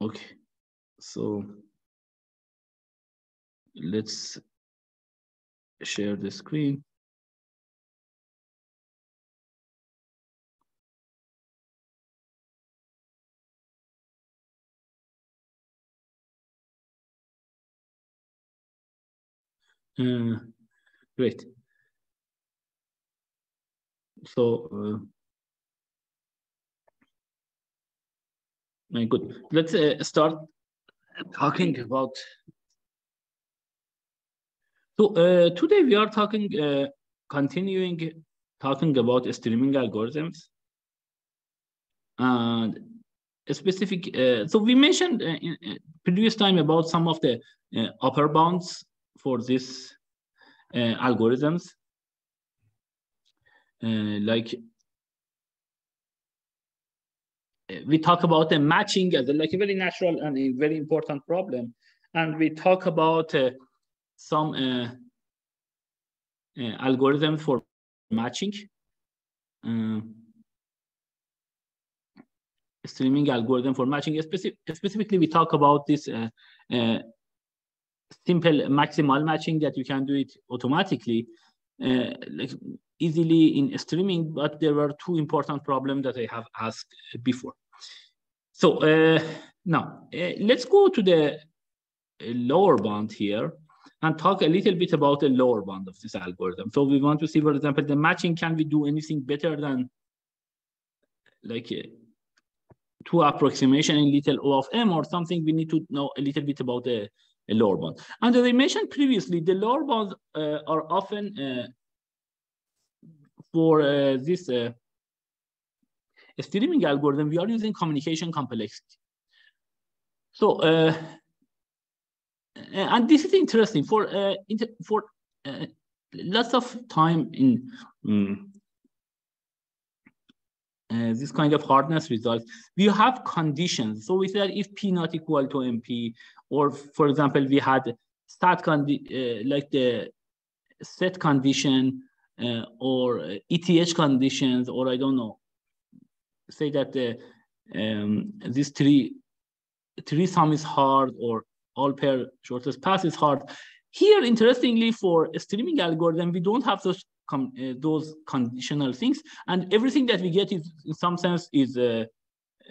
Okay, so let's share the screen. Great. So good. Let's start talking about. So today we are continuing talking about streaming algorithms, and specific. So we mentioned in previous time about some of the upper bounds for this algorithms, like we talk about the matching as like a very natural and a very important problem, and we talk about some algorithm for matching, streaming algorithm for matching. Specifically, we talk about this simple maximal matching that you can do it automatically, like easily in streaming, but there were two important problems that I have asked before. So now let's go to the lower bound here and talk a little bit about the lower bound of this algorithm. So we want to see, for example, the matching, can we do anything better than like two approximation in little O of M or something? We need to know a little bit about the lower bound. And as I mentioned previously, the lower bounds are often for this streaming algorithm, we are using communication complexity. So, and this is interesting for lots of time in this kind of hardness results, we have conditions. So we said if P not equal to MP, or for example, we had stat like the set condition or ETH conditions, or I don't know, say that the this three sum is hard, or all pair shortest path is hard. Here, interestingly, for a streaming algorithm, we don't have those conditional things, and everything that we get is, in some sense, is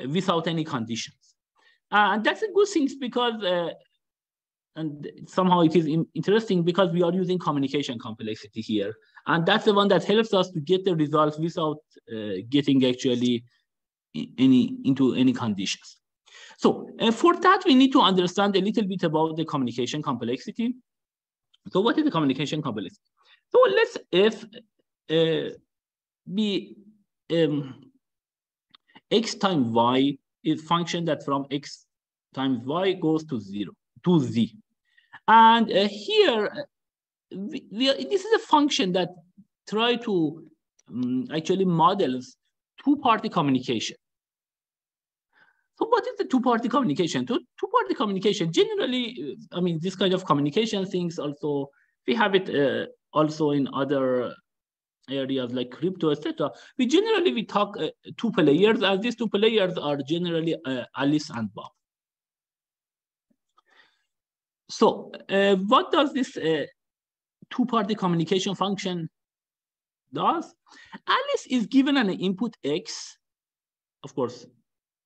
without any conditions. And that's a good thing because, and somehow it is interesting because we are using communication complexity here, and that's the one that helps us to get the results without getting actually into any conditions. So for that, we need to understand a little bit about the communication complexity. So what is the communication complexity? So let's if be x times y is function that from x times y goes to 0 to z, and here this is a function that try to actually models two-party communication. So what is the two-party communication? Two-party communication, generally, I mean, this kind of communication things also, we have it also in other areas like crypto, etc. We talk two players, and these two players are generally Alice and Bob. So what does this two-party communication function does? Alice is given an input X, of course,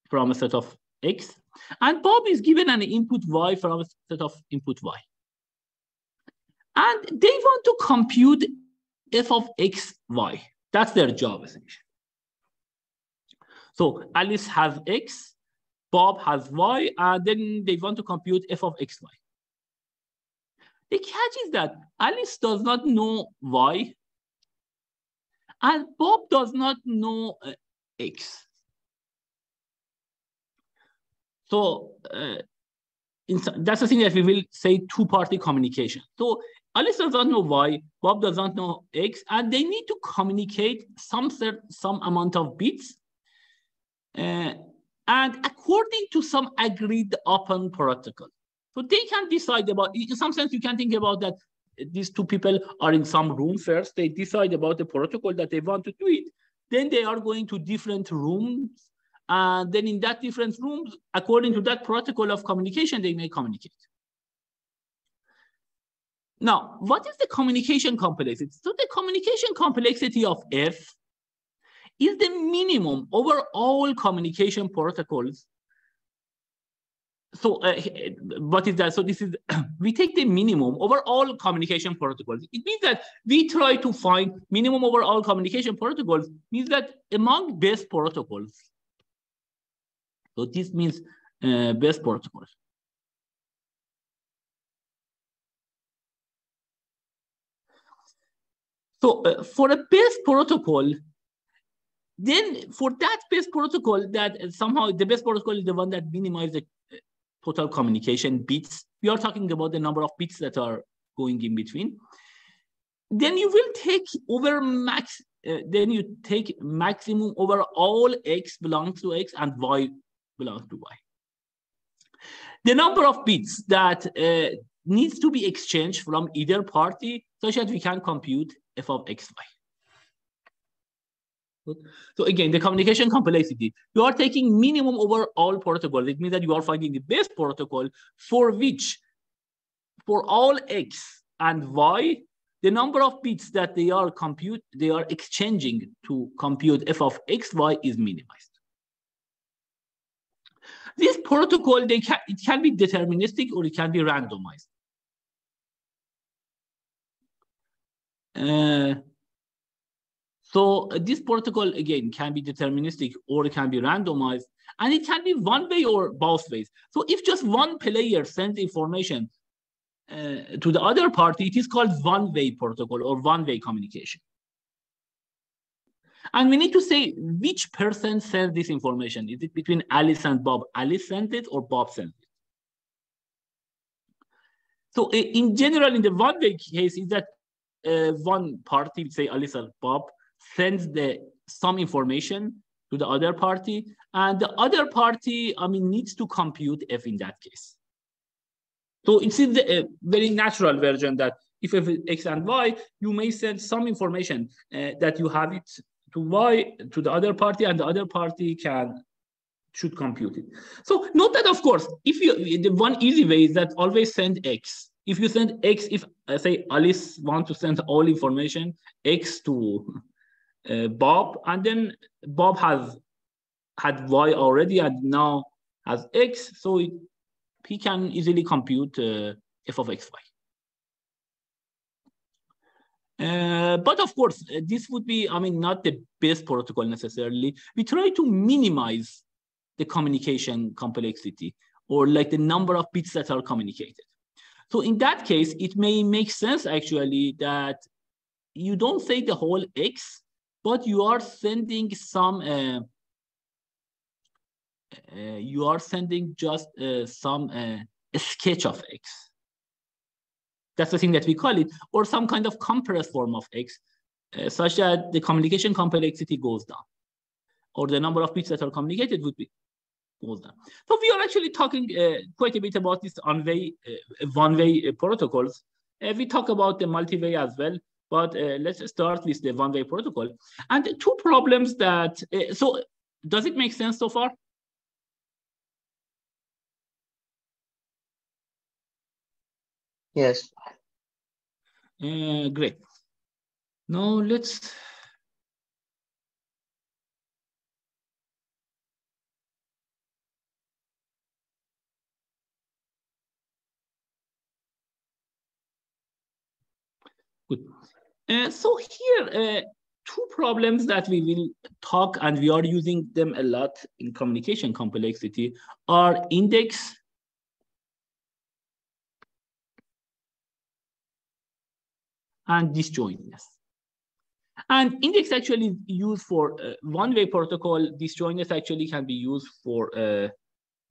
from a set of X, and Bob is given an input Y from a set of input Y. And they want to compute f of x, y. That's their job, essentially. So Alice has X, Bob has Y, and then they want to compute f of x, y. The catch is that Alice does not know Y, and Bob does not know X. So that's the thing that we will say two-party communication. So Alice does not know Y, Bob does not know X, and they need to communicate some amount of bits, and according to some agreed upon protocol. So they can decide about, in some sense, you can think about that these two people are in some room first, they decide about the protocol that they want to do it, then they are going to different rooms, And then in that different rooms, according to that protocol of communication, they may communicate. Now, what is the communication complexity? So the communication complexity of F is the minimum over all communication protocols. So what is that? So this is, we take the minimum over all communication protocols. It means that we try to find minimum over all communication protocols, means that among best protocols. So this means best protocols. So for a best protocol, then for that best protocol, that somehow the best protocol is the one that minimizes the total communication bits. We are talking about the number of bits that are going in between. Then you will take over max. Then you take maximum over all x belongs to x and y belongs to y. The number of bits that needs to be exchanged from either party, such that we can compute f of xy. So again, the communication complexity, you are taking minimum over all protocols. It means that you are finding the best protocol for which, for all x and y, the number of bits that they are exchanging to compute f of xy is minimized. This protocol, it can be deterministic or it can be randomized. So this protocol, again, can be deterministic or it can be randomized, and it can be one way or both ways. So if just one player sends information to the other party, it is called one-way protocol or one-way communication. And we need to say which person sends this information. Is it between Alice and Bob? Alice sent it or Bob sent it? So in general, in the one-way case, is that one party, say Alice or Bob, sends some information to the other party, and the other party, needs to compute f in that case. So it's in the very natural version that if f is x and y, you may send some information that you have it to y to the other party, and the other party should compute it. So note that, of course, the one easy way is that always send x. If you send x, if say Alice wants to send all information x to Bob, and then Bob had y already and now has x, so he can easily compute f of xy. But of course, this would be, not the best protocol necessarily. We try to minimize the communication complexity, or like the number of bits that are communicated. So in that case, it may make sense actually that you don't say the whole x, but you are sending some, a sketch of x. That's the thing that we call it, or some kind of compressed form of x, such that the communication complexity goes down, or the number of bits that are communicated goes down. So we are actually talking quite a bit about this one-way protocols. We talk about the multi-way as well, but let's start with the one-way protocol. And the two problems that, so does it make sense so far? Yes. Great. Now let's good. So here, two problems that we will talk, and we are using them a lot in communication complexity, are index and disjointness. And index actually is used for one-way protocol. Disjointness actually can be used for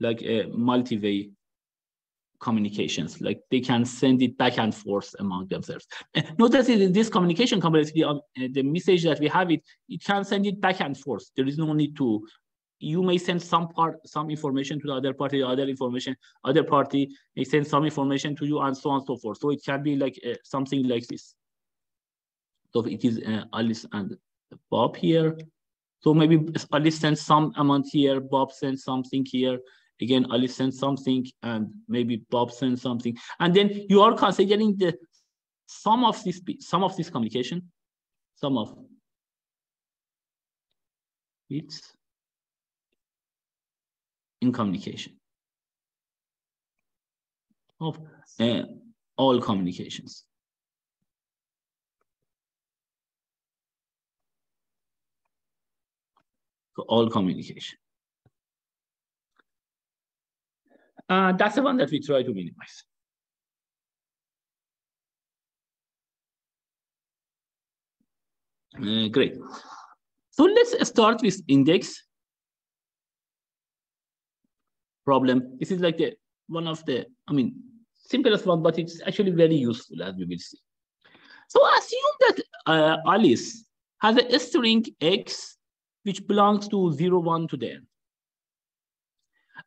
multi-way communications. Like they can send it back and forth among themselves. Notice in this communication complexity, the message that we have it can send it back and forth. There is no need to. You may send some information to the other party, other party may send some information to you, and so on and so forth. So it can be like something like this. So it is Alice and Bob here. So maybe Alice sends some amount here, Bob sends something here. Again, Alice sends something, and maybe Bob sends something. And then you are considering the sum of this communication, sum of bits in communication of all communications. So all communication. That's the one that we try to minimize. Great. So let's start with index problem. This is like one of the, simplest one, but it's actually very useful, as we will see. So assume that Alice has a string X which belongs to 0, 1 to the n.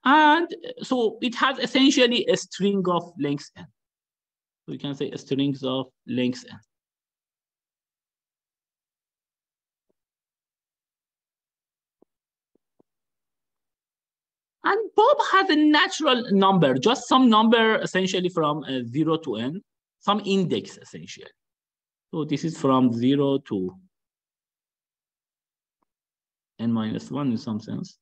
And so it has essentially a string of length n. So you can say strings of length n. And Bob has a natural number, just some number essentially from 0 to n, some index essentially. So this is from 0 to n minus 1 in some sense.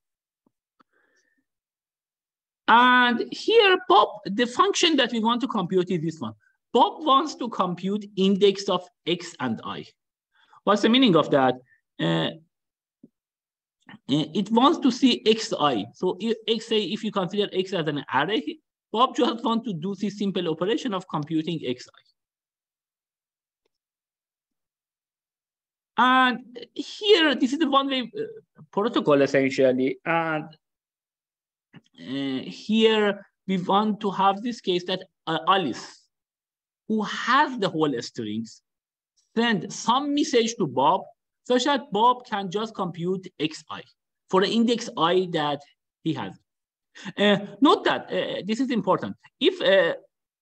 And here, Bob, the function that we want to compute is this one. Bob wants to compute index of x and I. What's the meaning of that? It wants to see xi. So if you consider x as an array, Bob just wants to do this simple operation of computing xi. And here, this is the one-way protocol essentially. And here we want to have this case that Alice, who has the whole strings, send some message to Bob such that Bob can just compute xi for the index I that he has. Note that this is important. If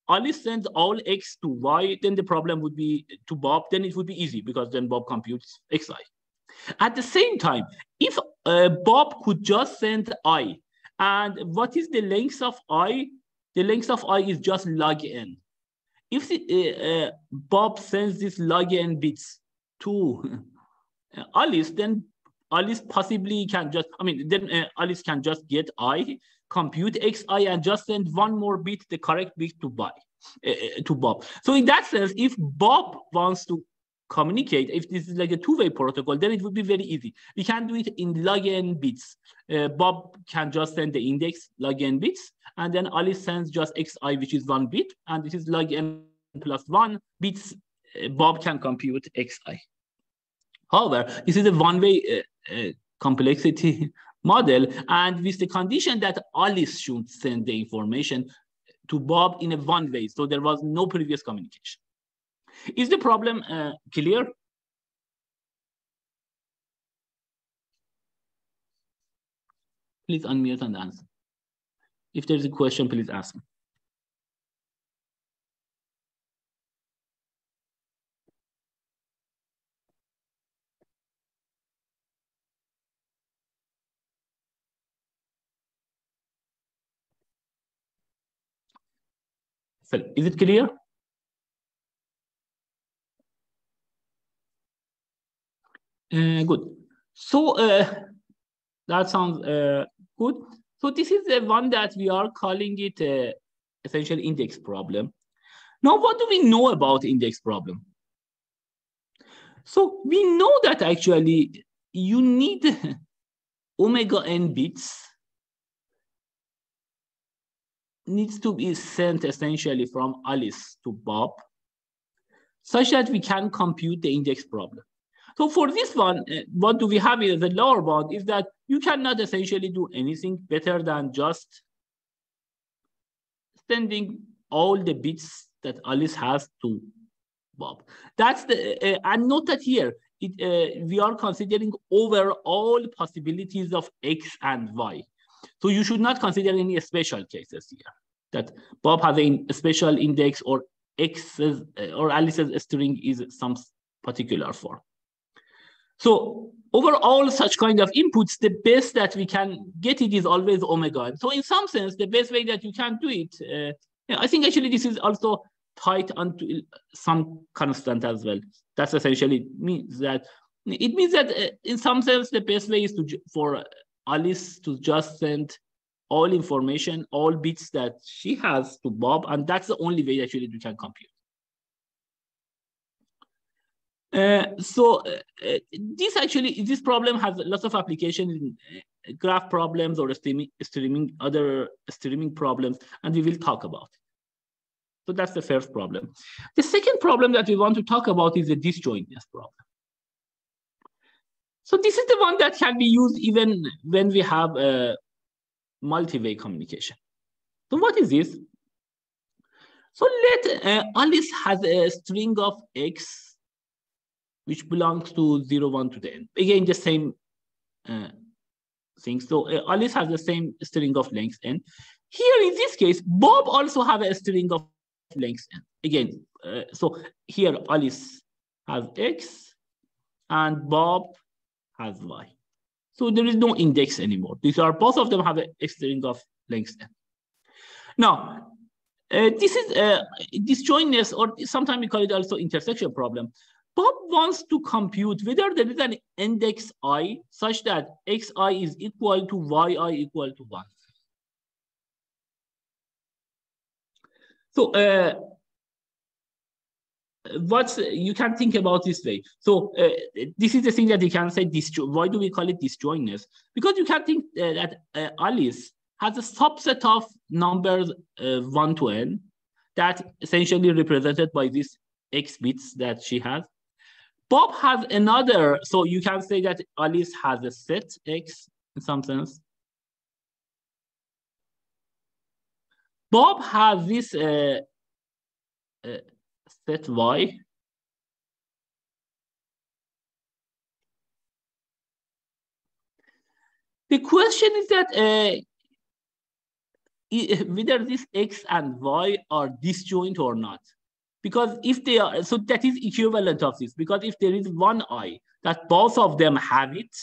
Alice sends all x to y, then the problem would be to Bob, then it would be easy because then Bob computes xi. At the same time, if Bob could just send I, and what is the length of I? The length of I is just log n. If Bob sends this log n bits to Alice, then Alice possibly can just, Alice can just get I, compute xi, and just send one more bit, the correct bit to Bob. So in that sense, if Bob wants to communicate, if this is like a two-way protocol, then it would be very easy. We can do it in log n bits. Bob can just send the index log n bits, and then Alice sends just xi, which is 1 bit, and this is log n plus 1 bits. Bob can compute xi. However, this is a one-way complexity model, and with the condition that Alice should send the information to Bob in a one way, so there was no previous communication. Is the problem clear? Please unmute and answer. If there's a question, please ask me. So, is it clear? Good. So that sounds good. So this is the one that we are calling it essential index problem. Now, what do we know about index problem? So we know that actually you need omega n bits needs to be sent essentially from Alice to Bob such that we can compute the index problem. So for this one, what do we have here? The lower bound is that you cannot essentially do anything better than just sending all the bits that Alice has to Bob. That's the, and note that here, we are considering overall possibilities of X and Y. So you should not consider any special cases here, that Bob has a special index or X's or Alice's string is some particular form. So over all such kind of inputs, the best that we can get it is always omega. So in some sense, the best way that you can do it, I think actually this is also tied onto some constant as well. That's essentially means that in some sense, the best way is for Alice to just send all information, all bits that she has to Bob, and that's the only way actually we can compute. This problem has lots of applications in graph problems or other streaming problems, and we will talk about it. So that's the first problem. The second problem that we want to talk about is the disjointness problem. So this is the one that can be used even when we have a multi-way communication. So what is this? So let Alice has a string of X which belongs to 0, 1 to the n. Again, the same thing. So Alice has the same string of length n. Here in this case, Bob also have a string of length n. Again, so here Alice has X and Bob has Y. So there is no index anymore. These are both of them have a string of length n. Now, this is disjointness, or sometimes we call it also intersection problem. Bob wants to compute whether there is an index I such that xi is equal to yi equal to 1. So you can think about this way. So this is the thing that you can say, why do we call it disjointness? Because you can think that Alice has a subset of numbers 1 to n that essentially represented by these x bits that she has. Bob has another, so you can say that Alice has a set X in some sense. Bob has this set Y. The question is that whether this X and Y are disjoint or not. Because if they are, so that is equivalent of this. Because if there is one I that both of them have it,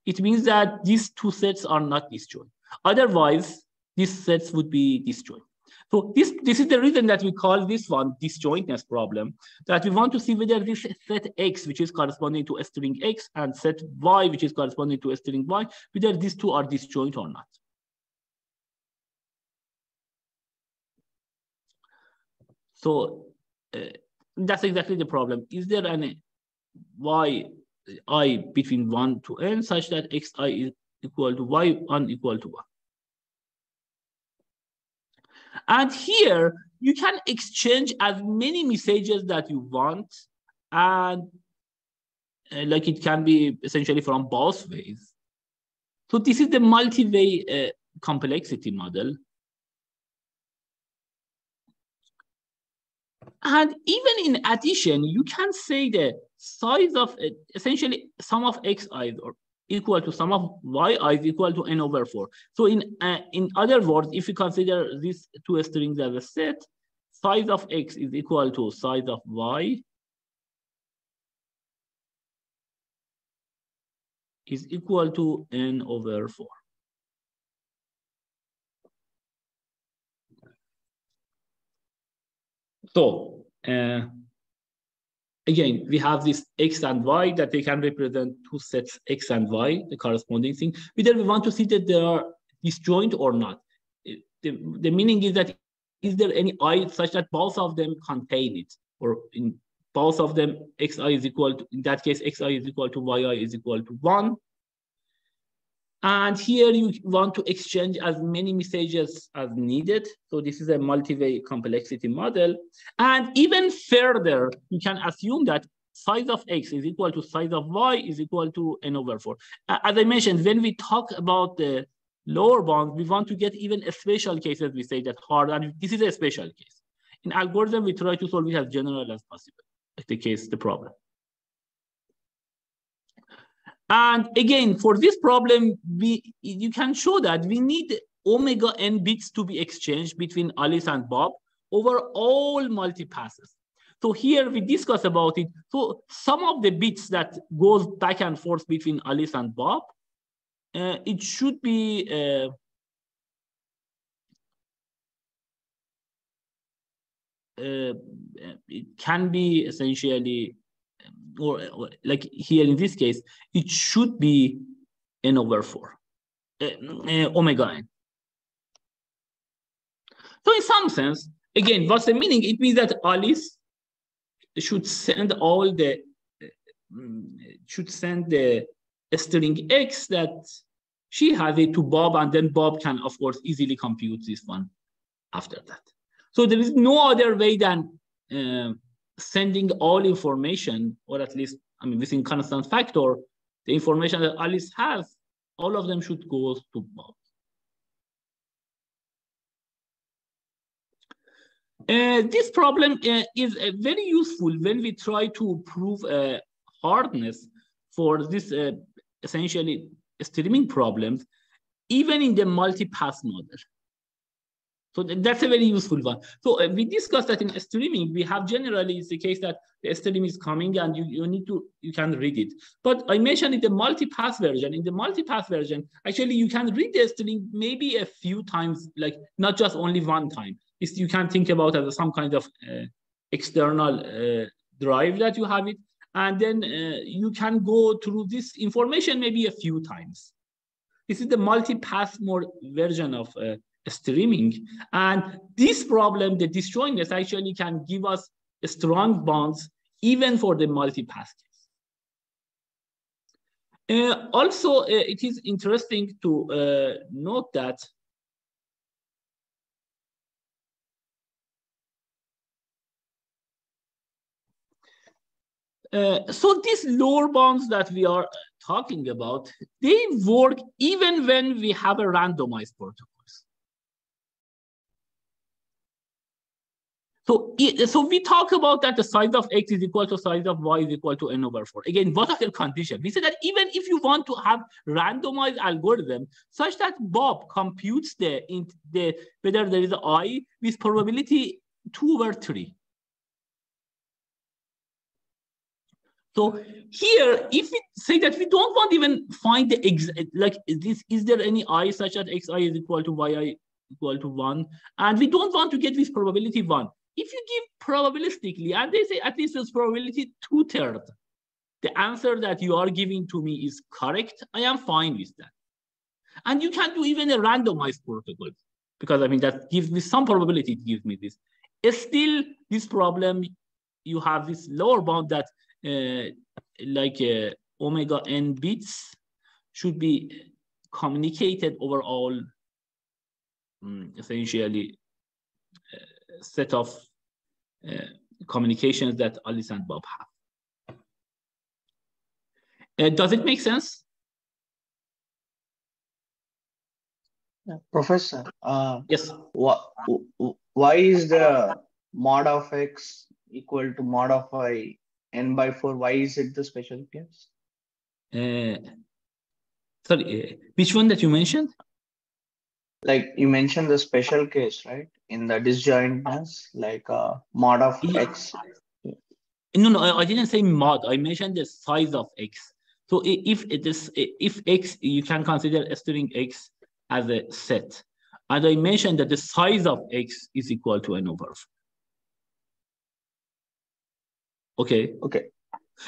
it means that these two sets are not disjoint. Otherwise, these sets would be disjoint. So this is the reason that we call this one disjointness problem, that we want to see whether this set X, which is corresponding to a string X, and set Y, which is corresponding to a string Y, whether these two are disjoint or not. So that's exactly the problem. Is there an yi between 1 to n such that xi is equal to y unequal to 1? And here you can exchange as many messages that you want, and like it can be essentially from both ways. So this is the multi-way complexity model. And even in addition, you can say the size of essentially sum of xi's or equal to sum of yi's equal to n over 4. So in other words, if you consider these two strings as a set, size of x is equal to size of y is equal to n over 4. So again, we have this x and y that they can represent two sets x and y, the corresponding thing. Whether we want to see that they are disjoint or not. The meaning is that is there any I such that both of them contain it, or in both of them xi is equal to, in that case, xi is equal to yi is equal to 1. And here you want to exchange as many messages as needed. So this is a multi-way complexity model. And even further, you can assume that size of x is equal to size of y is equal to n over 4. As I mentioned, when we talk about the lower bounds, we want to get even a special cases, we say that hard, and this is a special case. In algorithm, we try to solve it as general as possible, like the problem. And again, for this problem, you can show that we need omega n bits to be exchanged between Alice and Bob over all multipasses. So here we discuss about it. So some of the bits that goes back and forth between Alice and Bob, it should be it can be essentially, or like here in this case, it should be n over 4, omega n. So in some sense, again, what's the meaning? It means that Alice should send all the string x that she has it to Bob, and then Bob can, of course, easily compute this one after that. So there is no other way than sending all information, or at least, I mean, within constant factor, the information that Alice has, all of them should go to Bob. This problem is very useful when we try to prove hardness for this essentially streaming problems, even in the multipath model. So that's a very useful one. So we discussed that in streaming, we have generally, it's the case that the stream is coming and you can read it. But I mentioned in the multipath version, actually you can read the stream maybe a few times, like not just only one time. You can think about it as some kind of external drive that you have it. And then you can go through this information maybe a few times. This is the multipath mode version of streaming. And this problem, the disjointness, actually can give us strong bonds even for the multipath case. Also, it is interesting to note that so these lower bounds that we are talking about, they work even when we have a randomized protocols. So we talk about that the size of x is equal to size of y is equal to n over 4. Again, what are the conditions? We said that even if you want to have randomized algorithm such that Bob computes whether there is I with probability 2 over 3. So here, if we say that we don't want to even find the like this, is there any I such that xi is equal to yi equal to 1, and we don't want to get this probability 1. If you give probabilistically, and they say at least it's probability 2/3, the answer that you are giving to me is correct, I am fine with that. And you can do even a randomized protocol, because I mean that gives me some probability, it gives me this. Still, this problem, you have this lower bound that like omega n bits should be communicated over all essentially set of communications that Alice and Bob have. Does it make sense? Professor, yes. Why is the mod of x equal to mod of y n by 4? Why is it the special case? Sorry, which one that you mentioned? Like you mentioned the special case, right? In the disjointness, like mod of x. No, I didn't say mod. I mentioned the size of x. So if x, you can consider a string x as a set. And I mentioned that the size of x is equal to n over 4. Okay. Okay.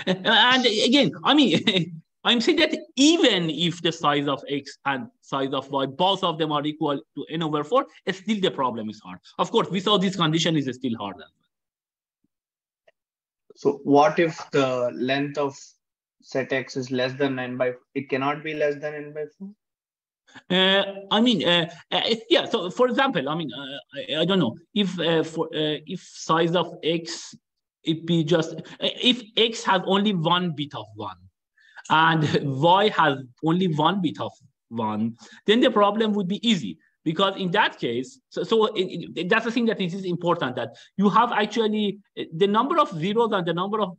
And again, I mean, I'm saying that even if the size of x and size of y, both of them are equal to n over 4, still the problem is hard. Of course, without this condition, is still hard. So what if the length of set x is less than n by 4? It cannot be less than n by 4? I mean, yeah. So, for example, I mean, I don't know if size of x, it be just if x has only one bit of 1 and y has only one bit of 1, then the problem would be easy, because in that case, that's the thing that is important, that you have actually the number of zeros and the number of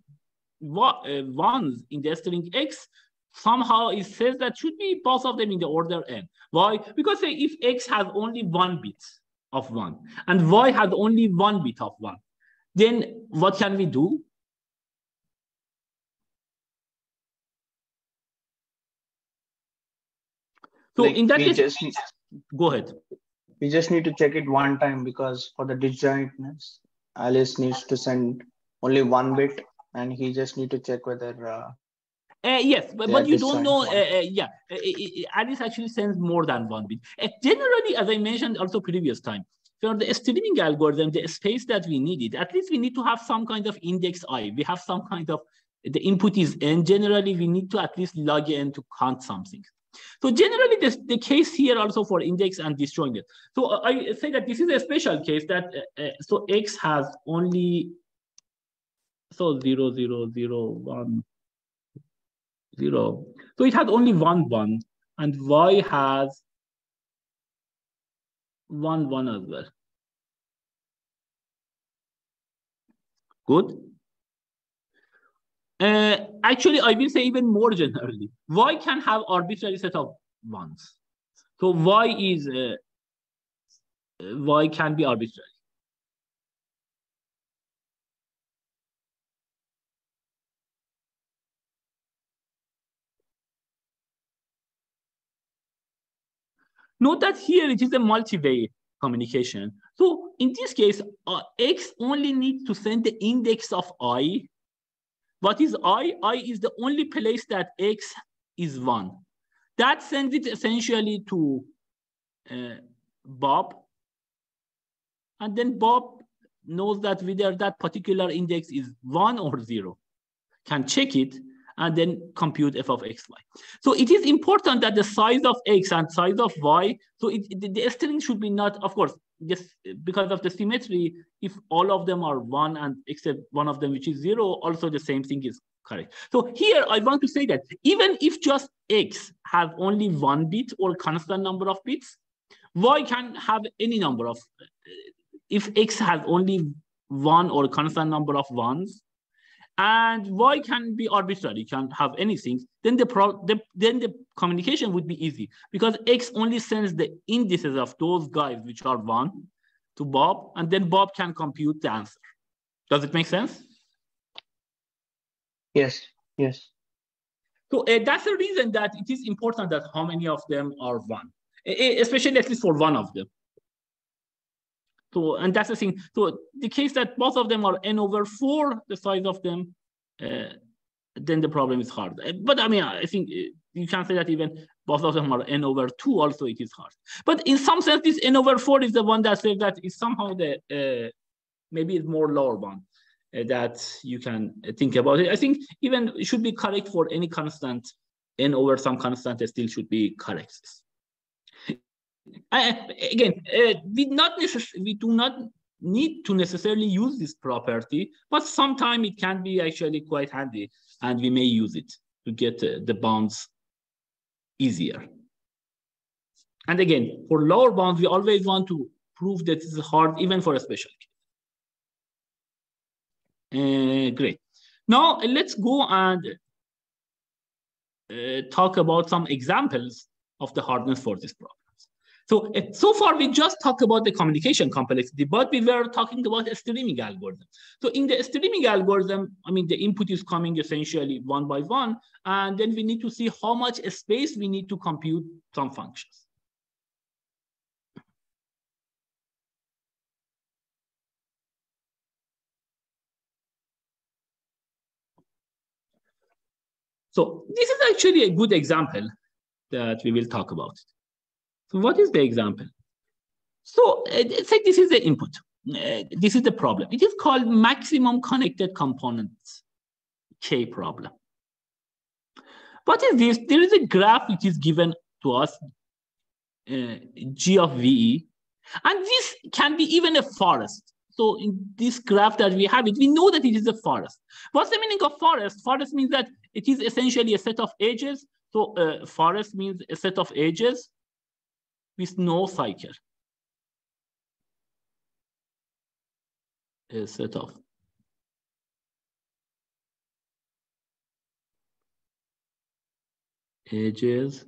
ones in the string x. Somehow it says that should be both of them in the order n. Why? Because say if x has only one bit of 1 and y has only one bit of 1, then what can we do? So like in that we case, just go ahead. we just need to check it one time, because for the disjointness, Alice needs to send only one bit, and he just need to check whether Yes, they are but you don't disjoint know. one. Yeah, Alice actually sends more than one bit. Generally, as I mentioned also previous time, for the streaming algorithm, the space that we needed, at least we need to have some kind of index I. We have some kind of, the input is n. Generally, we need to at least log n to count something. So generally, the case here also for index and disjointed. So I say that this is a special case that, so x has only, so 0, 0, 0, 1, 0. So it has only 1, 1, and y has 1, 1 as well. Good. Actually, I will say even more generally. Y can have arbitrary set of ones. So y is y can be arbitrary. Note that here it is a multi-way communication. So in this case, x only needs to send the index of I. What is I? I is the only place that x is 1. That sends it essentially to Bob. And then Bob knows that whether that particular index is 1 or 0, can check it, and then compute f of xy. So it is important that the size of x and size of y, so the string should be not, of course, just because of the symmetry, if all of them are 1 and except one of them which is 0, also the same thing is correct. So here I want to say that even if just x has only 1 bit or constant number of bits, y can have any number of, if x has only 1 or constant number of ones, and y can be arbitrary, can have anything, then the communication would be easy, because x only sends the indices of those guys which are 1 to Bob, and then Bob can compute the answer. Does it make sense? Yes, yes. So that's the reason that it is important that how many of them are 1, especially at least for one of them. So, and that's the thing. So the case that both of them are n over 4, the size of them, then the problem is hard. But I mean, I think you can say that even both of them are n over 2, also it is hard. But in some sense, this n over 4 is the one that says that is somehow the, maybe it's more lower bound that you can think about it. I think even it should be correct for any constant, n over some constant still should be correct. Again, we do not need to necessarily use this property, but sometimes it can be actually quite handy, and we may use it to get the bounds easier. And again, for lower bounds, we always want to prove that it's hard, even for a special case. Great. Now let's go and talk about some examples of the hardness for this problem. So far, we just talked about the communication complexity, but we were talking about a streaming algorithm. So in the streaming algorithm, I mean, the input is coming essentially one by one, and then we need to see how much space we need to compute some functions. So this is actually a good example that we will talk about. So what is the example? So say this is the input. This is the problem. It is called maximum connected components K problem. What is this? There is a graph which is given to us, G of VE, and this can be even a forest. So in this graph that we have we know that it is a forest. What's the meaning of forest? Forest means that it is essentially a set of edges. So forest means a set of edges with no cycle. A set of edges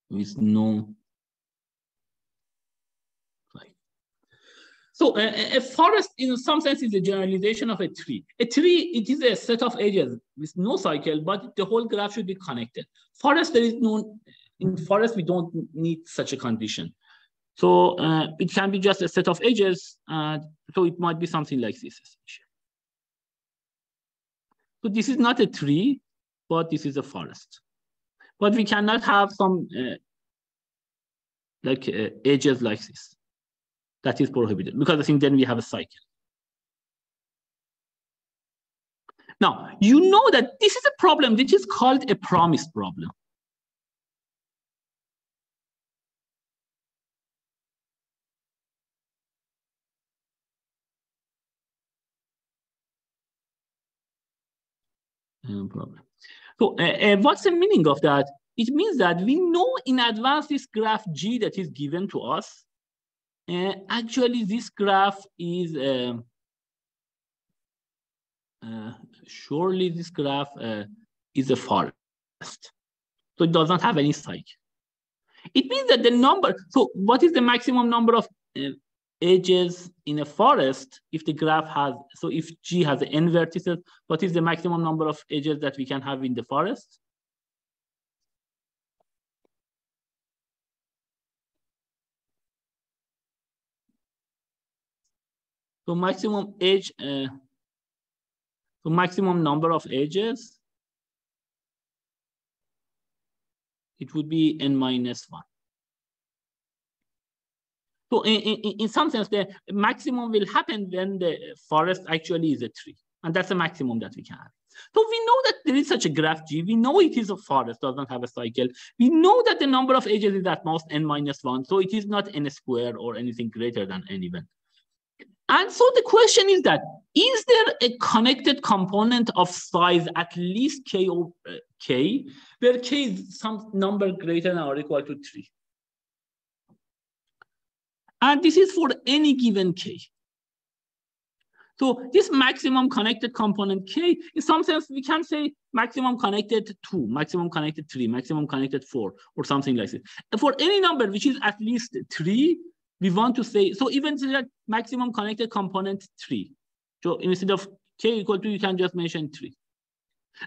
with no cycle. So a forest, in some sense, is a generalization of a tree. A tree, it is a set of edges with no cycle, but the whole graph should be connected. Forest, there is no, in forest, we don't need such a condition. So it can be just a set of edges, and so it might be something like this. So this is not a tree, but this is a forest. But we cannot have some edges like this. That is prohibited, because I think then we have a cycle. Now, you know that this is a problem which is called a promise problem. Problem. So what's the meaning of that? It means that we know in advance this graph G that is given to us. Actually, this graph is, surely this graph is a forest. So it does not have any cycle. It means that the number, so what is the maximum number of edges in a forest if the graph has, so if G has n vertices, what is the maximum number of edges that we can have in the forest? So maximum edge, so maximum number of edges, it would be n minus 1. So in some sense, the maximum will happen when the forest actually is a tree. And that's the maximum that we can have. So we know that there is such a graph G. We know it is a forest, doesn't have a cycle. We know that the number of edges is at most n minus 1. So it is not n squared or anything greater than n even. And so the question is that, is there a connected component of size at least k over k, where k is some number greater than or equal to 3? And this is for any given k. So this maximum connected component k, in some sense, we can say maximum connected 2, maximum connected 3, maximum connected 4, or something like this. For any number which is at least 3, we want to say, so even that maximum connected component 3. So instead of k equal to, you can just mention 3.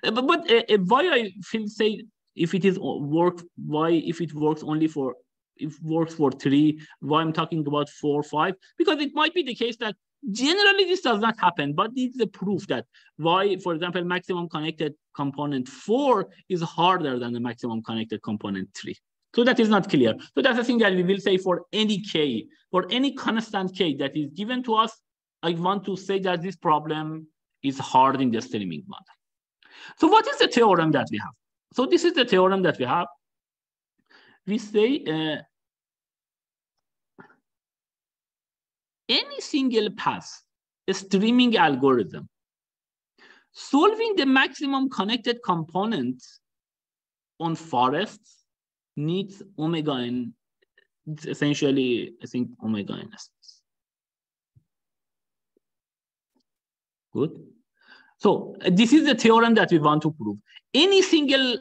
But why I feel say if it is work, why if it works only for, if it works for 3, why I'm talking about 4, 5? Because it might be the case that generally this does not happen, but it's a proof that why, for example, maximum connected component 4 is harder than the maximum connected component 3. So that is not clear. So that's the thing that we will say for any k, for any constant k that is given to us, I want to say that this problem is hard in the streaming model. So what is the theorem that we have? So this is the theorem that we have. We say any single path, a streaming algorithm, solving the maximum connected components on forests needs omega n. It's essentially, I think, omega n. Good. So this is the theorem that we want to prove. Any single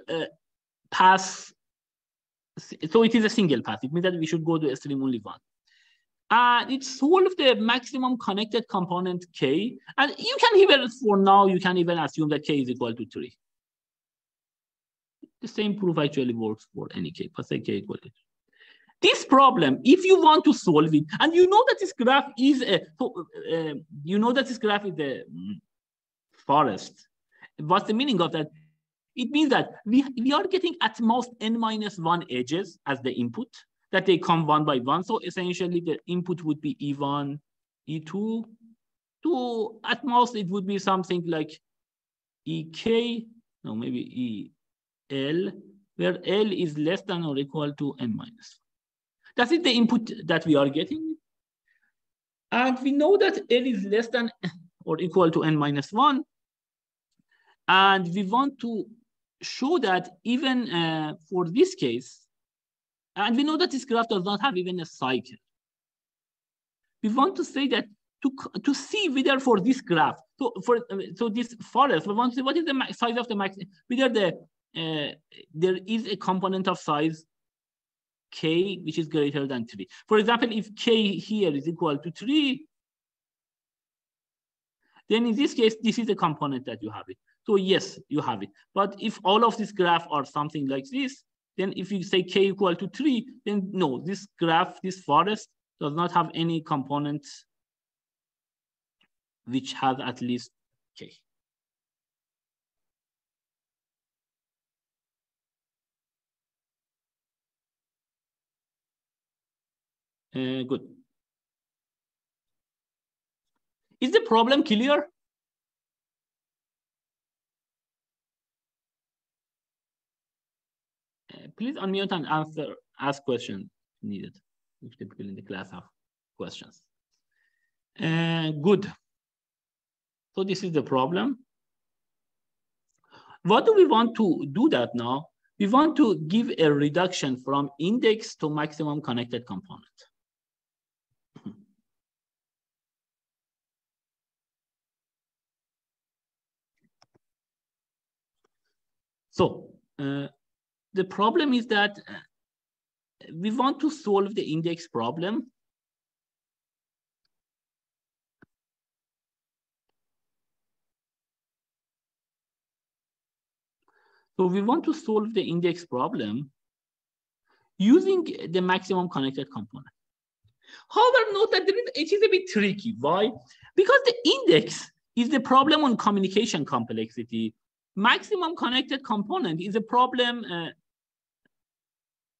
path, so it is a single path. It means that we should go to a stream only one. And it solves the maximum connected component k. And you can even, for now, you can even assume that k is equal to 3. The same proof actually works for any k, but say k equal to 3. This problem, if you want to solve it, and you know that this graph is a, forest. What's the meaning of that? It means that we are getting at most n minus 1 edges as the input, that they come one by one. So essentially the input would be E1, E2, to at most it would be something like EK, no, maybe EL, where L is less than or equal to n minus 1. That is the input that we are getting. And we know that L is less than or equal to n minus 1. And we want to show that even for this case, and we know that this graph does not have even a cycle. We want to say that to see whether for this graph, so this forest, we want to see what is the size of the max, whether there is a component of size k which is greater than 3. For example, if k here is equal to 3, then in this case, this is the component that you have it. So yes, you have it. But if all of this graph are something like this, then if you say k equal to 3, then no, this graph, this forest does not have any components which has at least k. Good. Is the problem clear? Please unmute and ask questions needed if the people in the class have questions. Good. So this is the problem. What do we want to do that now? We want to give a reduction from index to maximum connected component. So the problem is that we want to solve the index problem. So we want to solve the index problem using the maximum connected component. However, note that it is a bit tricky. Why? Because the index is the problem on communication complexity. Maximum connected component is a problem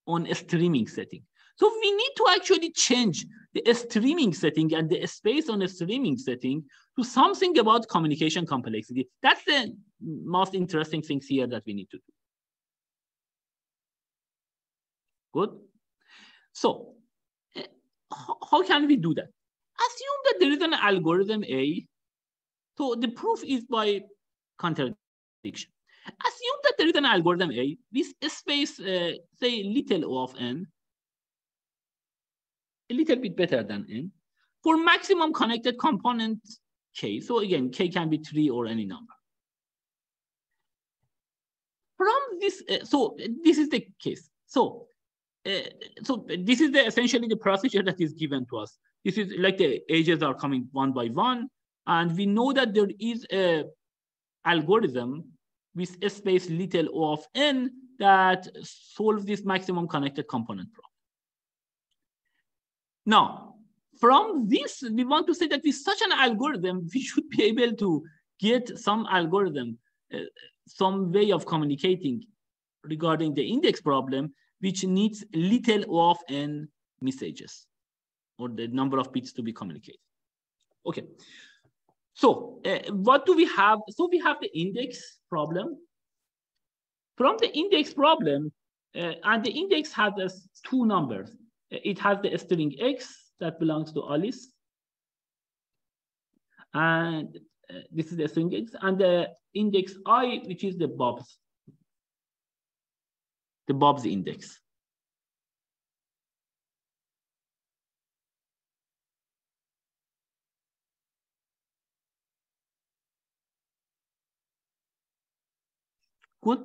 on a streaming setting. So we need to actually change the streaming setting and the space on a streaming setting to something about communication complexity. That's the most interesting things here that we need to do. Good. So how can we do that? Assume that there is an algorithm A. So the proof is by contradiction. Assume that there is an algorithm A with a space, say, little O of n, a little bit better than n, for maximum connected component k. So again, k can be 3 or any number. From this, so this is the case. So this is essentially the procedure that is given to us. This is like the edges are coming one by one, and we know that there is a algorithm with a space little O of n that solves this maximum connected component problem. Now, from this, we want to say that with such an algorithm, we should be able to get some algorithm, some way of communicating regarding the index problem, which needs little O of n messages, or the number of bits to be communicated. Okay. So what do we have? So we have the index problem. From the index problem, and the index has two numbers. It has the string x that belongs to Alice. And this is the string x, and the index I, which is the Bob's index. Good.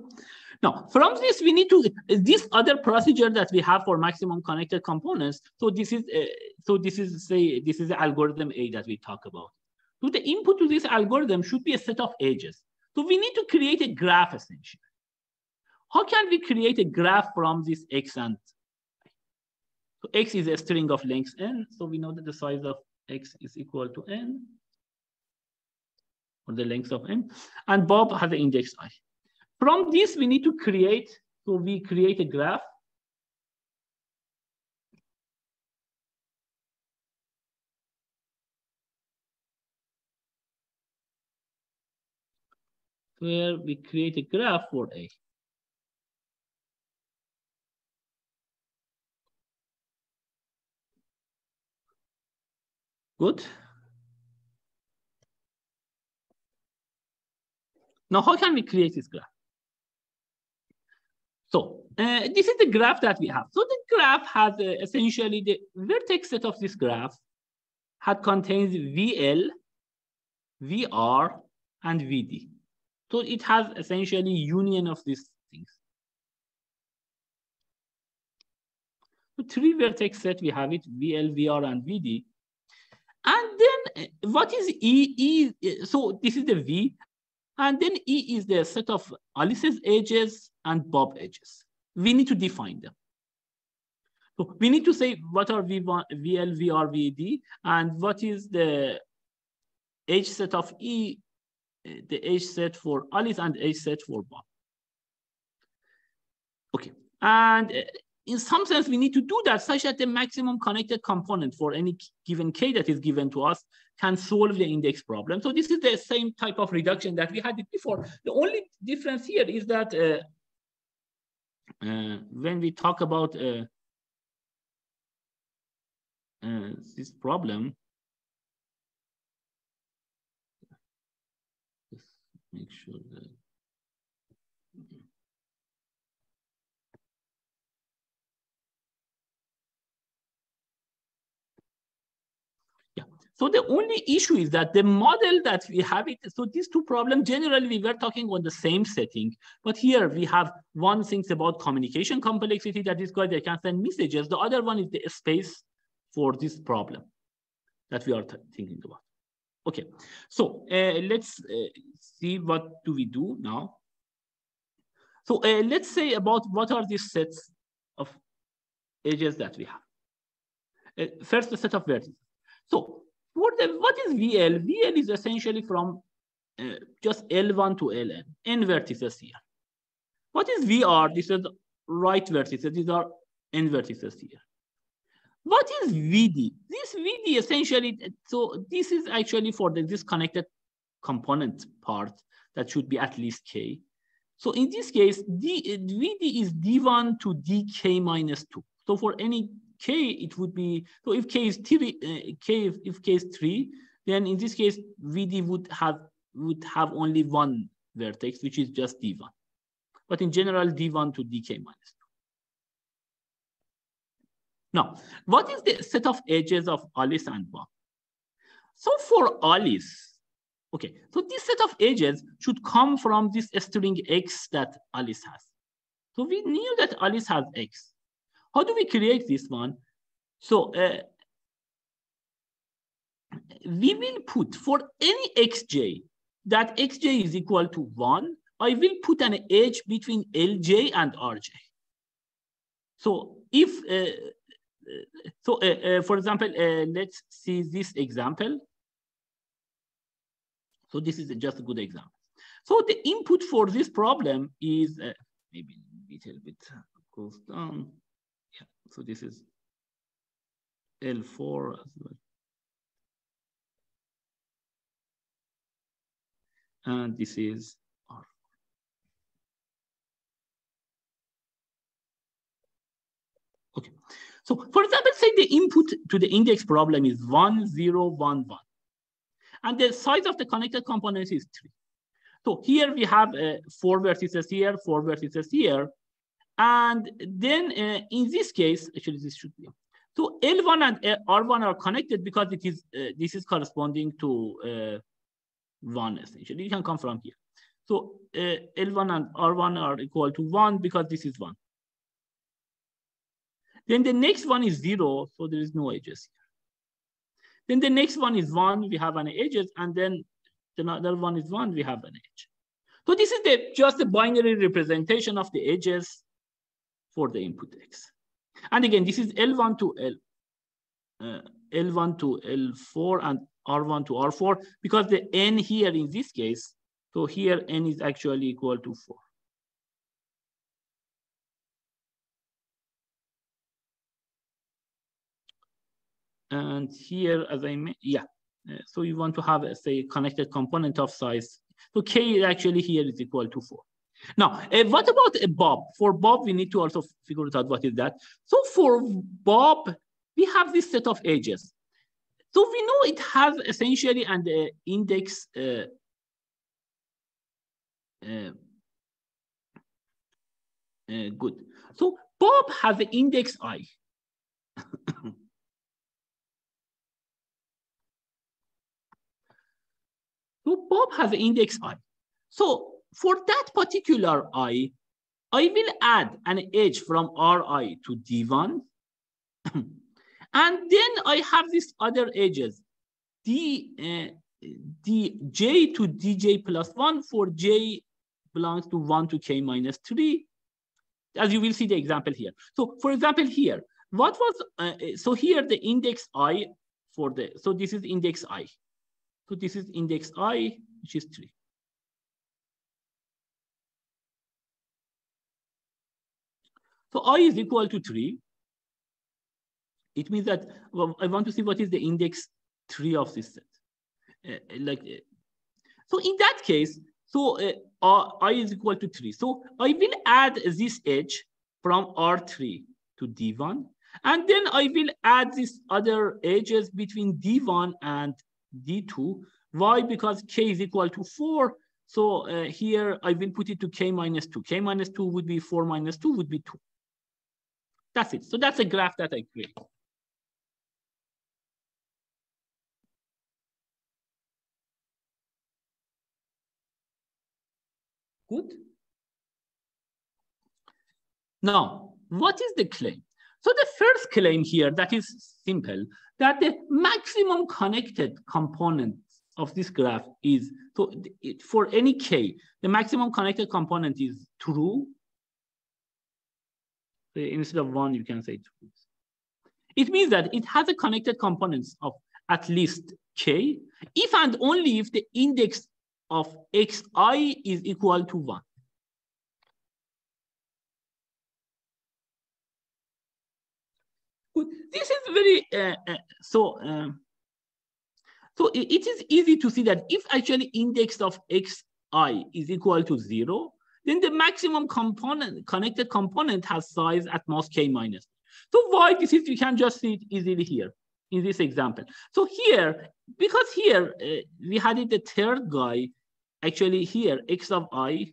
Now, from this, we need to this other procedure that we have for maximum connected components. So this is the algorithm A that we talk about. So the input to this algorithm should be a set of edges. So we need to create a graph essentially. How can we create a graph from this x and y? So x is a string of length n. So we know that the size of x is equal to n, or the length of n, and Bob has the index I. From this, we need to create, so we create a graph. Where we create a graph for A. Good. Now, how can we create this graph? So this is the graph that we have. So the graph has essentially the vertex set of this graph contains VL, VR, and VD. So it has essentially union of these things. So three vertex set, we have it, VL, VR, and VD. And then what is E? So this is the V, and then E is the set of Alice's edges and Bob edges. We need to define them. So we need to say what are V1, VL, VR, VD, and what is the edge set of E, the edge set for Alice and edge set for Bob. Okay, and in some sense, we need to do that such that the maximum connected component for any given K that is given to us can solve the index problem. So this is the same type of reduction that we had before. The only difference here is that when we talk about this problem, just make sure that so the only issue is that the model that we have it, so these two problems, generally we were talking on the same setting, but here we have one thing about communication complexity that is called they can send messages. The other one is the space for this problem that we are thinking about. Okay, so let's see what do we do now. So let's say about what are these sets of edges that we have. First, the set of vertices. So what is VL? VL is essentially from just L1 to Ln, n vertices here. What is VR? This is right vertices. These are n vertices here. What is VD? This VD essentially, so this is actually for the disconnected component part that should be at least K. So in this case, VD is D1 to DK minus 2. So for any K, it would be, so if K is 3, if K is 3, then in this case, VD would have only one vertex, which is just D1. But in general, D1 to DK minus 2. Now, what is the set of edges of Alice and Bob? So for Alice, okay, so this set of edges should come from this string X that Alice has. So we knew that Alice has X. How do we create this one? So we will put for any xj, that xj is equal to 1, I will put an edge between Lj and Rj. So if, for example, let's see this example. So this is just a good example. So the input for this problem is maybe a little bit goes down. Yeah, so this is L4 as well. And this is R4. Okay, so for example, say the input to the index problem is 1, 0, 1, 1. And the size of the connected components is 3. So here we have 4 vertices here, 4 vertices here. And then in this case, actually this should be, so L1 and R1 are connected because it is this is corresponding to 1 essentially. You can come from here. So L1 and R1 are equal to 1 because this is 1. Then the next one is 0, so there is no edges here. Then the next one is 1, we have an edges, and then another one is 1, we have an edge. So this is just a binary representation of the edges for the input X. And again, this is L1 to L1 to L4 and R1 to R4 because the N here in this case, so here N is actually equal to 4. And here, as I meant, yeah. So you want to have, say, connected component of size. So K actually here is equal to 4. Now, what about a Bob? For Bob, we need to also figure out what is that. So for Bob, we have this set of edges. So we know it has essentially an index good. So Bob has the index I. So Bob has the index I. So for that particular I will add an edge from Ri to D1. And then I have these other edges. dj to dj plus 1 for j belongs to 1 to k minus 3, as you will see the example here. So for example here, what was, so here the index I for the, so this is index I. So this is index I, which is 3. So I is equal to 3. It means that, well, I want to see what is the index 3 of this set. So in that case, so I is equal to 3. So I will add this edge from R3 to D1. And then I will add these other edges between D1 and D2. Why? Because K is equal to 4. So here I will put it to K minus 2. K minus 2 would be 4 minus 2 would be 2. That's it. So that's a graph that I create. Good. Now, what is the claim? So the first claim here, that is simple, that the maximum connected component of this graph is, so for any k, the maximum connected component is true. So instead of 1, you can say true. It means that it has a connected components of at least k, if and only if the index of xi is equal to 1. Good. This is very, so it is easy to see that if actually index of xi is equal to 0, then the maximum component, connected component has size at most k minus. So why this is, you can just see it easily here in this example. So here, because here we had it the third guy, actually here x of I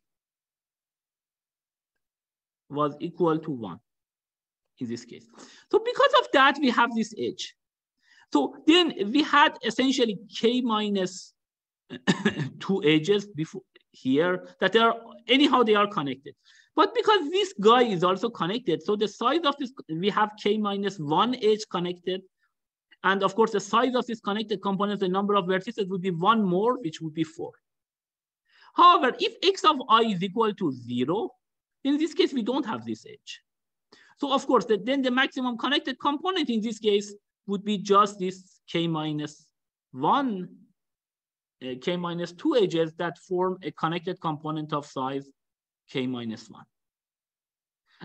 was equal to 1 in this case. So because of that, we have this edge. So then we had essentially k minus 2 edges before here that are, anyhow, they are connected. But because this guy is also connected, so the size of this, we have k minus 1 edge connected. And of course, the size of this connected components, the number of vertices would be 1 more, which would be 4. However, if x of I is equal to 0, in this case, we don't have this edge. So of course, then the maximum connected component in this case would be just this k minus 1, k minus 2 edges that form a connected component of size k minus 1.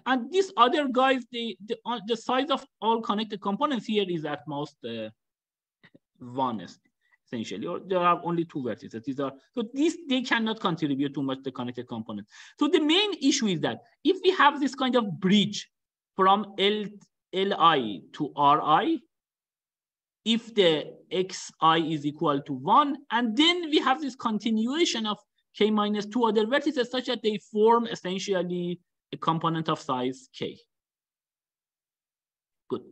And these other guys, the size of all connected components here is at most 1, essentially, or there are only 2 vertices. These are, so these, they cannot contribute too much to the connected component. So the main issue is that if we have this kind of bridge from Li to Ri, if the xi is equal to 1, and then we have this continuation of k minus 2 other vertices such that they form essentially a component of size k. Good.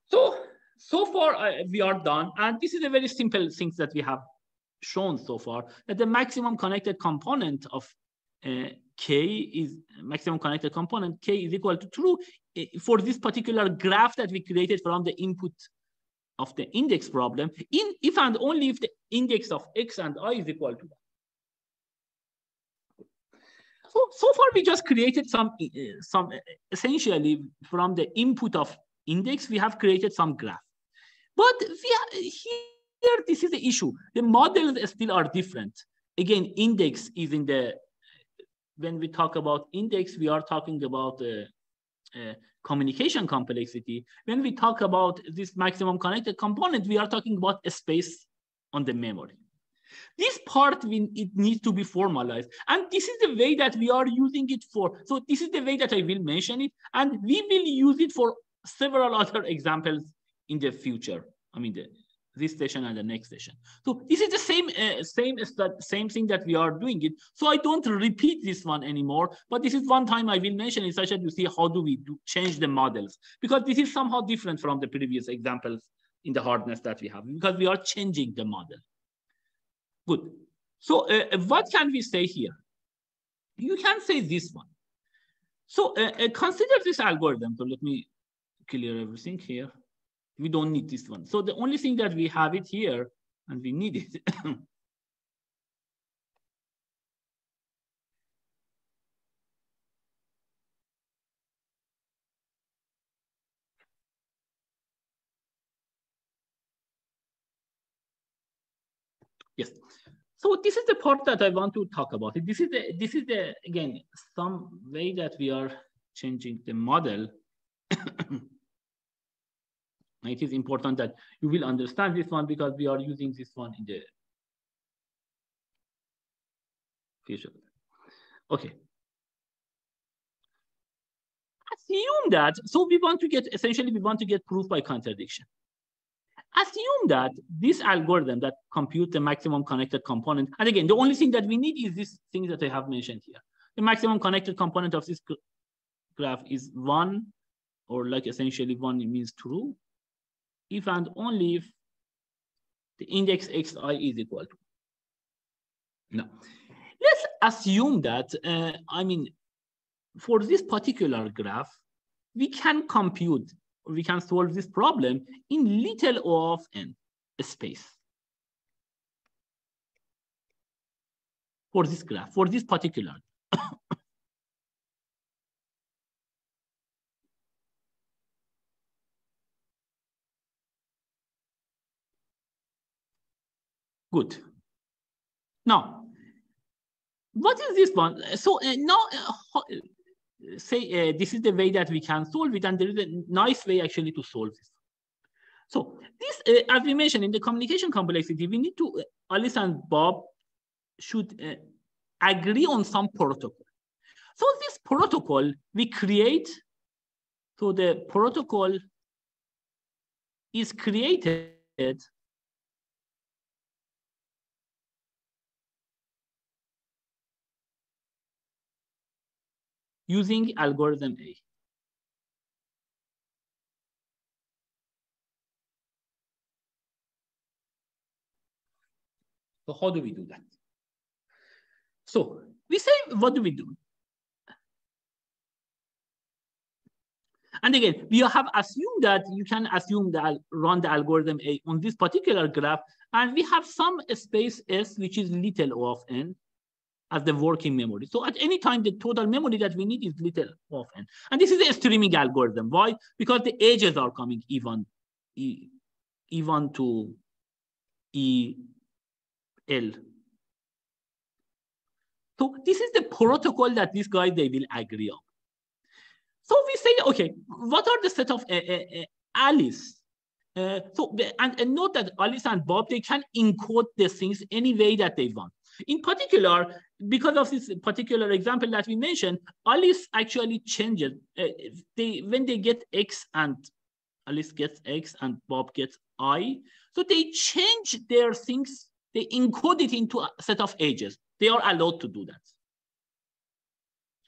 So far we are done, and this is a very simple thing that we have shown so far, that the maximum connected component of k is maximum connected component k is equal to true for this particular graph that we created from the input of the index problem, if and only if the index of x and I is equal to 1. So far we just created some essentially from the input of index, we have created some graph. But here, this is the issue. The models still are different. Again, index is in the, when we talk about index, we are talking about communication complexity. When we talk about this maximum connected component, we are talking about a space on the memory. This part, it needs to be formalized. And this is the way that we are using it for. So this is the way that I will mention it. And we will use it for several other examples in the future. I mean, this session and the next session. So this is the same thing that we are doing it. So I don't repeat this one anymore, but this is one time I will mention it such that you see how do we change the models, because this is somehow different from the previous examples in the hardness that we have, because we are changing the model. Good. So what can we say here? You can say this one. So consider this algorithm. So let me clear everything here. We don't need this one. So the only thing that we have it here, and we need it. Yes. So this is the part that I want to talk about. This is the again some way that we are changing the model. It is important that you will understand this one because we are using this one in the future. Okay. Assume that, so we want to get, essentially we want to get proof by contradiction. Assume that this algorithm that computes the maximum connected component, and again, the only thing that we need is this thing that I have mentioned here. The maximum connected component of this graph is 1, or like essentially 1 means true, if and only if the index xi is equal to. Now, let's assume that, I mean, for this particular graph, we can compute, we can solve this problem in little o of n space. For this graph, for this particular. Good. Now, what is this one? So now, say this is the way that we can solve it, and there is a nice way actually to solve this. So this, as we mentioned in the communication complexity, we need to, Alice and Bob should agree on some protocol. So this protocol we create, so the protocol is created using algorithm A. So how do we do that? So we say, what do we do? And again, we have assumed that you can assume that run the algorithm A on this particular graph, and we have some space S, which is little o of n, as the working memory. So at any time, the total memory that we need is little o of n. And this is a streaming algorithm. Why? Because the edges are coming even to EL. So this is the protocol that these guys, they will agree on. So we say, okay, what are the set of Alice? And note that Alice and Bob, they can encode the things any way that they want. In particular, because of this particular example that we mentioned, Alice actually changes. When they get X and Alice gets X and Bob gets I, so they change their things, they encode it into a set of ages. They are allowed to do that.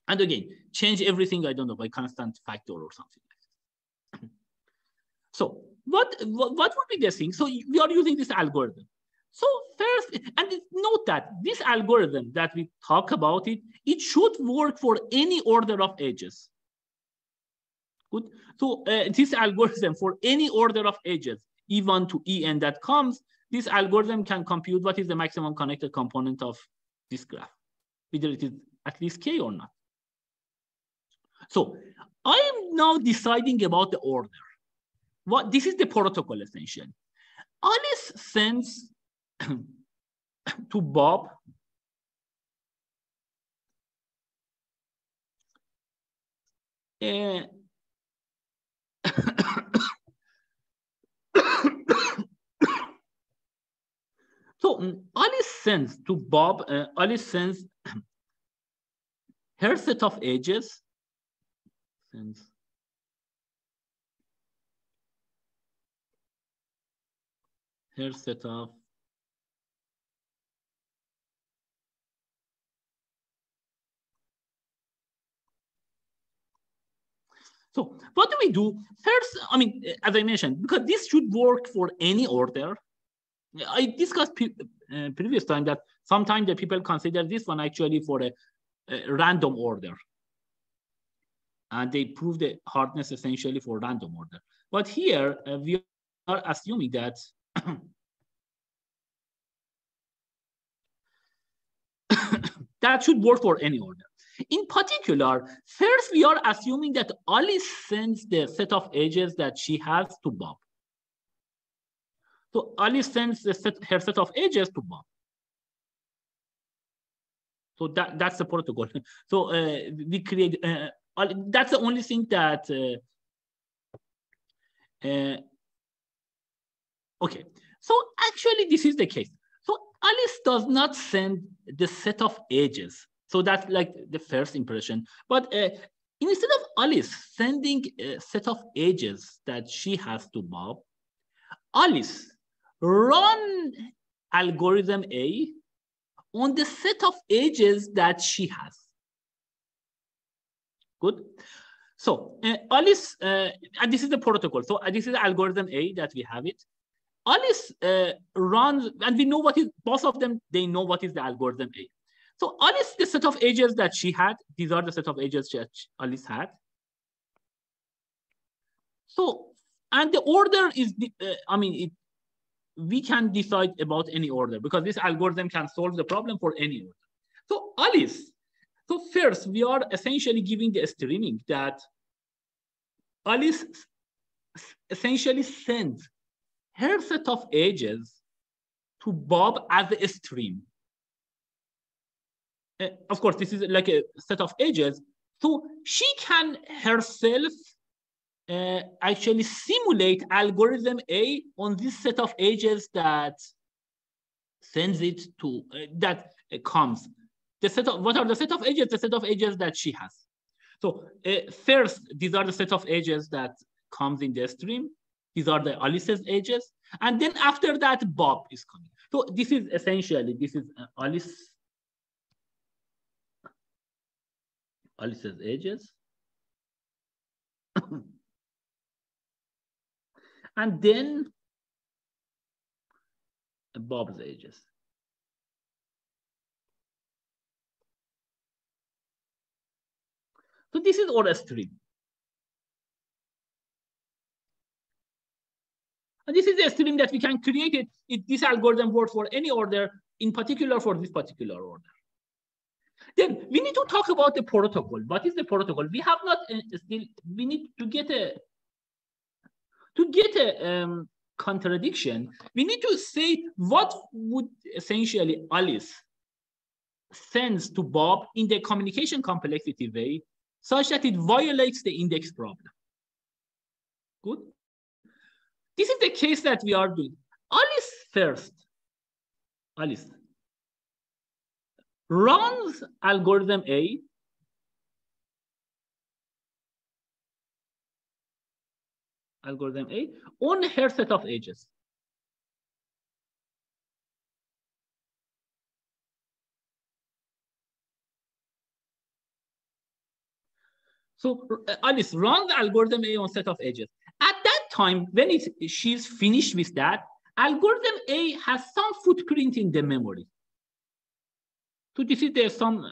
And again, change everything, I don't know, by constant factor or something like that. So what would be the thing? So we are using this algorithm. So first, and note that this algorithm that we talk about it should work for any order of edges. Good. So this algorithm for any order of edges, E1 to En that comes, this algorithm can compute what is the maximum connected component of this graph, whether it is at least K or not. So I am now deciding about the order. This is the protocol essentially. Alice sends to Bob so Alice sends to Bob, Alice sends her set of edges, sends her set of So what do we do? First, I mean, as I mentioned, because this should work for any order. I discussed previous time that sometimes the people consider this one actually for a random order. And they prove the hardness essentially for random order. But here we are assuming that that should work for any order. In particular, first we are assuming that Alice sends the set of edges that she has to Bob. So Alice sends her set of edges to Bob. So that's the protocol. So we create, that's the only thing that, okay. So actually this is the case. So Alice does not send the set of edges. So that's like the first impression. But instead of Alice sending a set of edges that she has to Bob, Alice run algorithm A on the set of edges that she has. Good. So Alice, and this is the protocol. So this is the algorithm A that we have it. Alice runs, and we know what is, both of them, they know what is the algorithm A. So Alice, the set of edges that she had, these are the set of edges that Alice had. So, and the order is, we can decide about any order because this algorithm can solve the problem for any order. So Alice, so first we are essentially giving the streaming that Alice essentially sends her set of edges to Bob as a stream. Of course, this is like a set of edges. So she can herself actually simulate algorithm A on this set of edges that sends it to, that comes. The set of, what are the set of edges? The set of edges that she has. So first, these are the set of edges that comes in the stream. These are the Alice's edges. And then after that, Bob is coming. So this is essentially, this is Alice's edges. And then Bob's edges. So this is our stream. And this is the stream that we can create it. This algorithm works for any order, in particular for this particular order. Then we need to talk about the protocol. What is the protocol? We have not still, we need to get a contradiction. We need to say what would essentially Alice sends to Bob in the communication complexity way such that it violates the index problem. Good. This is the case that we are doing. Alice first, Alice runs algorithm A on her set of edges. So Alice runs the algorithm A on set of edges. At that time, when she's finished with that, algorithm A has some footprint in the memory. So this is the some,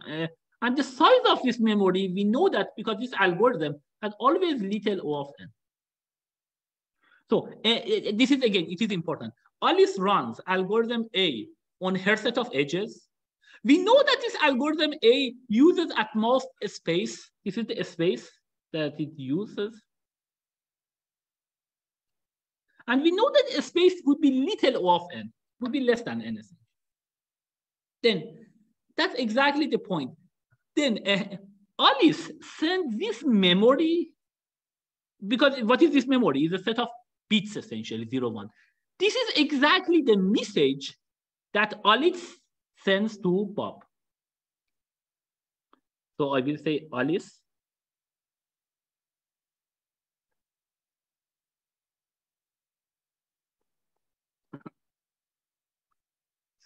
and the size of this memory, we know that because this algorithm has always little O of n. So this is, again, it is important. Alice runs algorithm A on her set of edges. We know that this algorithm A uses at most a space. This is the space that it uses. And we know that a space would be little O of n, would be less than anything. Then that's exactly the point. Then Alice sends this memory, because what is this memory? It's a set of bits, essentially, 0, 1. This is exactly the message that Alice sends to Bob. So I will say Alice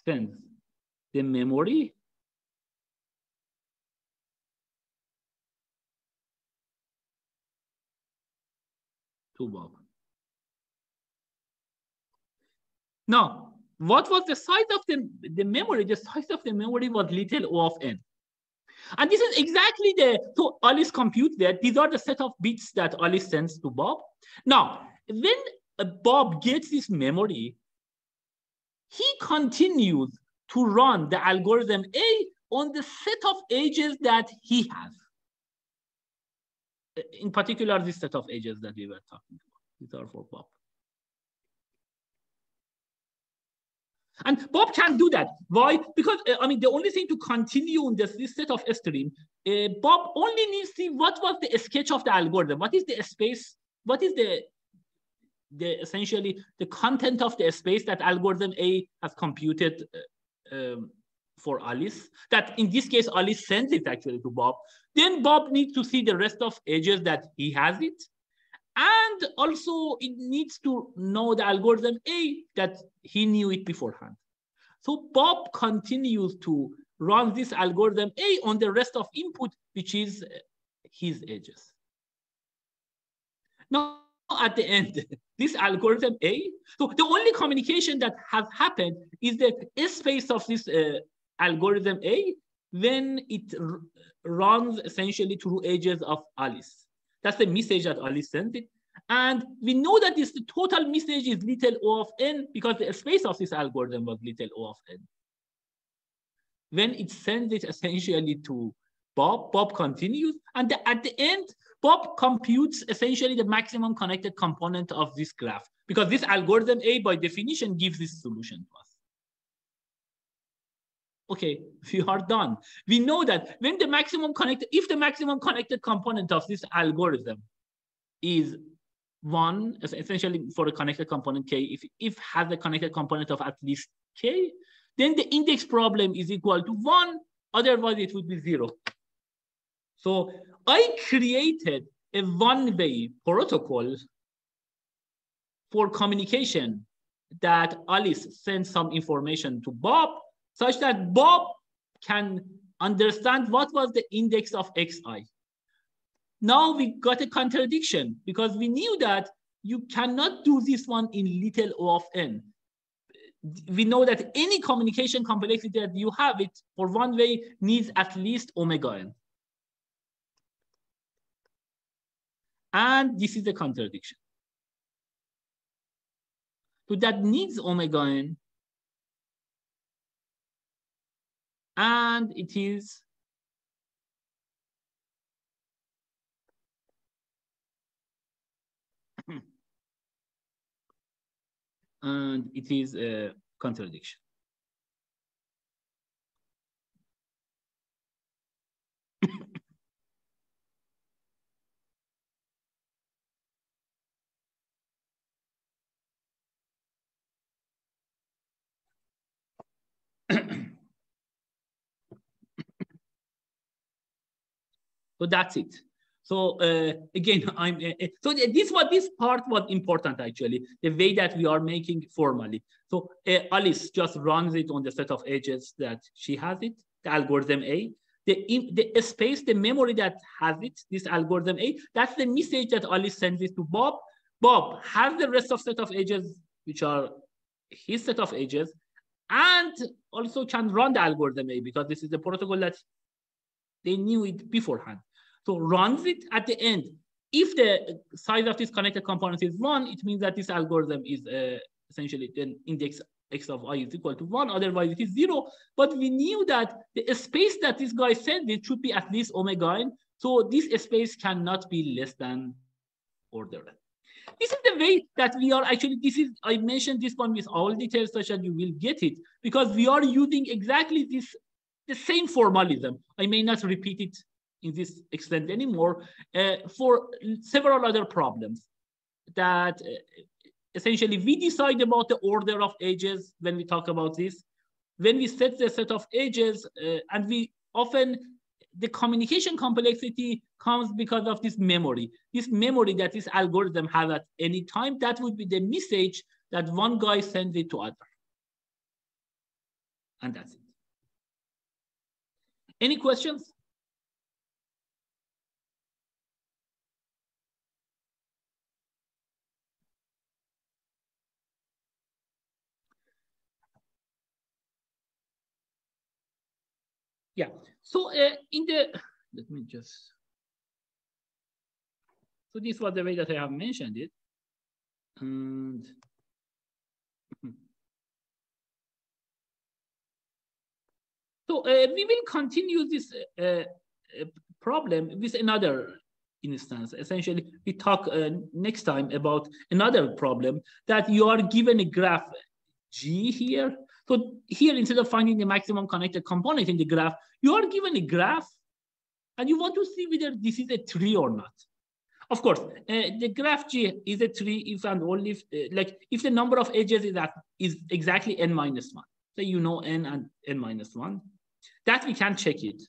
sends the memory to Bob. Now, what was the size of the memory? The size of the memory was little O of n. And this is exactly so Alice computes that. These are the set of bits that Alice sends to Bob. Now, when Bob gets this memory, he continues to run the algorithm A on the set of edges that he has. In particular, this set of edges that we were talking about. These are for Bob. And Bob can do that. Why? Because, I mean, the only thing to continue on this set of stream, Bob only needs to see what was the sketch of the algorithm. What is the space? What is the essentially the content of the space that algorithm A has computed for Alice? That in this case, Alice sends it actually to Bob. Then Bob needs to see the rest of edges that he has it. And also it needs to know the algorithm A that he knew it beforehand. So Bob continues to run this algorithm A on the rest of input, which is his edges. Now, at the end, this algorithm A, so the only communication that has happened is the space of this algorithm A when it runs essentially through edges of Alice. That's the message that Alice sent it. And we know that this total message is little O of n because the space of this algorithm was little O of n. When it sends it essentially to Bob, Bob continues. And at the end, Bob computes essentially the maximum connected component of this graph because this algorithm A by definition gives this solution to us. Okay, we are done. We know that when the maximum connected, if the maximum connected component of this algorithm is 1, essentially for a connected component K, if has a connected component of at least K, then the index problem is equal to 1, otherwise it would be 0. So I created a one-way protocol for communication that Alice sends some information to Bob such that Bob can understand what was the index of xi. Now we got a contradiction because we knew that you cannot do this one in little O of n. We know that any communication complexity that you have it for one way needs at least omega n. And this is a contradiction. So that needs omega n. And it is a contradiction. So that's it. So again, so this part was important actually, the way that we are making formally. So Alice just runs it on the set of edges that she has it, the algorithm A. The space, the memory that has it, this algorithm A, that's the message that Alice sends it to Bob. Bob has the rest of set of edges, which are his set of edges, and also can run the algorithm A because this is the protocol that they knew it beforehand. So runs it at the end. If the size of this connected component is 1, it means that this algorithm is essentially then index x of I is equal to 1. Otherwise, it is 0. But we knew that the space that this guy sent it should be at least omega n. So this space cannot be less than order n. This is the way that we are actually, I mentioned this one with all details such that you will get it because we are using exactly the same formalism. I may not repeat it in this extent anymore for several other problems that essentially we decide about the order of edges when we talk about this. When we set the set of edges and we often, the communication complexity comes because of this memory that this algorithm has at any time. That would be the message that one guy sends it to other. And that's it. Any questions? Yeah. So let me just. So this was the way that I have mentioned it. And so we will continue this problem with another instance. Essentially, we talk next time about another problem that you are given a graph G here. So here, instead of finding the maximum connected component in the graph, you are given a graph and you want to see whether this is a tree or not. Of course, the graph G is a tree if and only if the number of edges is exactly n minus 1. So you know n and n minus 1. That we can check it.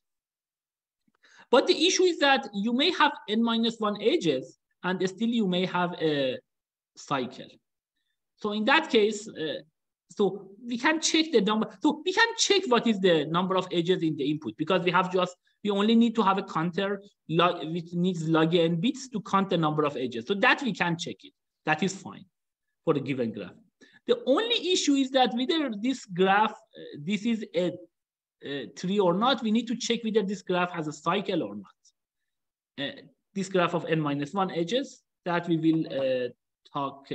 But the issue is that you may have n minus 1 edges and still you may have a cycle. So in that case, so we can check the number. So we can check what is the number of edges in the input because we only need to have a counter which needs log n bits to count the number of edges. So that we can check it. That is fine for the given graph. The only issue is that whether this graph, this is a tree or not, we need to check whether this graph has a cycle or not. This graph of n minus 1 edges, that we will talk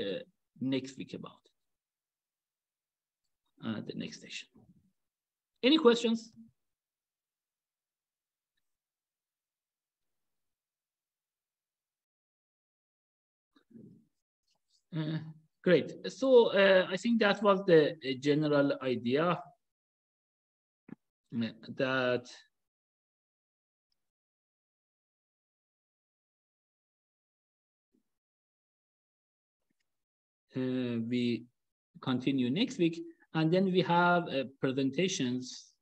next week about. The next session. Any questions? Great. So I think that was the general idea that we continue next week. And then we have presentations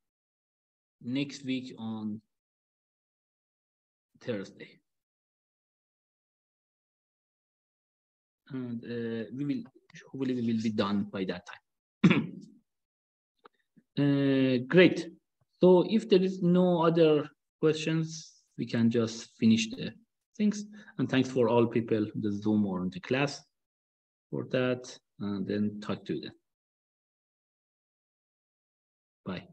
next week on Thursday. And hopefully we will be done by that time. Great. So if there is no other questions, we can just finish the things. And thanks for all people, the Zoom or the class for that. And then talk to them. Bye.